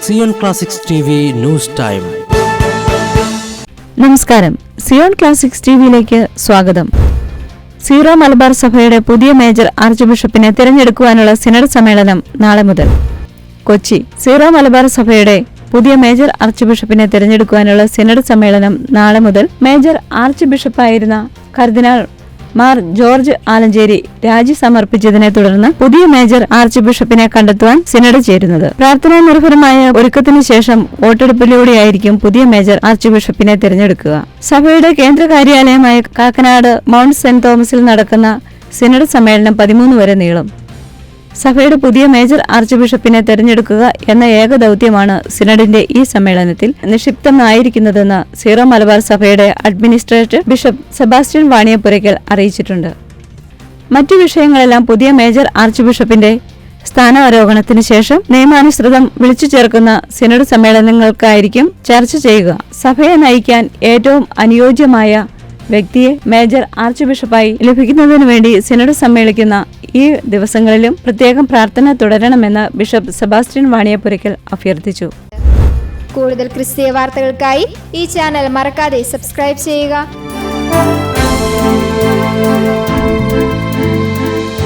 Zion classics TV news time. നമസ്കാരം, Zion classics ടിവിയിലേക്ക് സ്വാഗതം. സീറോ മലബാർ സഭയുടെ പുതിയ മേജർ ആർച്ച് ബിഷപ്പിനെ തിരഞ്ഞെടുക്കുവാനുള്ള സിനഡ് സമ്മേളനം നാളെ മുതൽ. കൊച്ചി. സീറോ മലബാർ സഭയുടെ പുതിയ മേജർ ആർച്ച് ബിഷപ്പിനെ തിരഞ്ഞെടുക്കുവാനുള്ള സിനഡ് സമ്മേളനം നാളെ മുതൽ. മേജർ ആർച്ച് ബിഷപ്പായിരുന്ന കർദിനാൾ മാർ ജോർജ് ആലഞ്ചേരി രാജി സമർപ്പിച്ചതിനെ തുടർന്ന് പുതിയ മേജർ ആർച്ച് ബിഷപ്പിനെ കണ്ടെത്തുവാൻ സിനഡ് ചേരുന്നത്. പ്രാർത്ഥനാ നിർഭരമായ ഒരുക്കത്തിനു ശേഷം വോട്ടെടുപ്പിലൂടെയായിരിക്കും പുതിയ മേജർ ആർച്ച് ബിഷപ്പിനെ തിരഞ്ഞെടുക്കുക. സഭയുടെ കേന്ദ്ര കാര്യാലയമായ കാക്കനാട് മൗണ്ട് സെന്റ് തോമസിൽ നടക്കുന്ന സിനഡ് സമ്മേളനം 13 വരെ നീളും. സഭയുടെ പുതിയ മേജർ ആർച്ച് ബിഷപ്പിനെ തെരഞ്ഞെടുക്കുക എന്ന ഏക ദൗത്യമാണ് സിനഡിന്റെ ഈ സമ്മേളനത്തിൽ നിക്ഷിപ്തമായിരിക്കുന്നതെന്ന് സീറോ മലബാർ സഭയുടെ അഡ്മിനിസ്ട്രേറ്റർ ബിഷപ്പ് സെബാസ്റ്റ്യൻ വാണിയപ്പുരയ്ക്കൽ അറിയിച്ചിട്ടുണ്ട്. മറ്റു വിഷയങ്ങളെല്ലാം പുതിയ മേജർ ആർച്ച് ബിഷപ്പിന്റെ സ്ഥാനാരോഹണത്തിന് ശേഷം നിയമാനുസൃതം വിളിച്ചു ചേർക്കുന്ന സിനഡ് സമ്മേളനങ്ങൾക്കായിരിക്കും ചർച്ച ചെയ്യുക. സഭയെ നയിക്കാൻ ഏറ്റവും അനുയോജ്യമായ വ്യക്തിയെ മേജർ ആർച്ച് ബിഷപ്പായി ലഭിക്കുന്നതിനു വേണ്ടി സിനഡ് സമ്മേളിക്കുന്ന ഈ ദിവസങ്ങളിലും പ്രത്യേകം പ്രാർത്ഥന തുടരണമെന്ന് ബിഷപ്പ് സെബാസ്റ്റ്യൻ വാണിയപ്പുരയ്ക്കൽ അഭ്യർത്ഥിച്ചു. കൂടുതൽ ക്രിസ്തീയ വാർത്തകൾക്കായി ഈ ചാനൽ മറക്കാതെ സബ്സ്ക്രൈബ് ചെയ്യുക.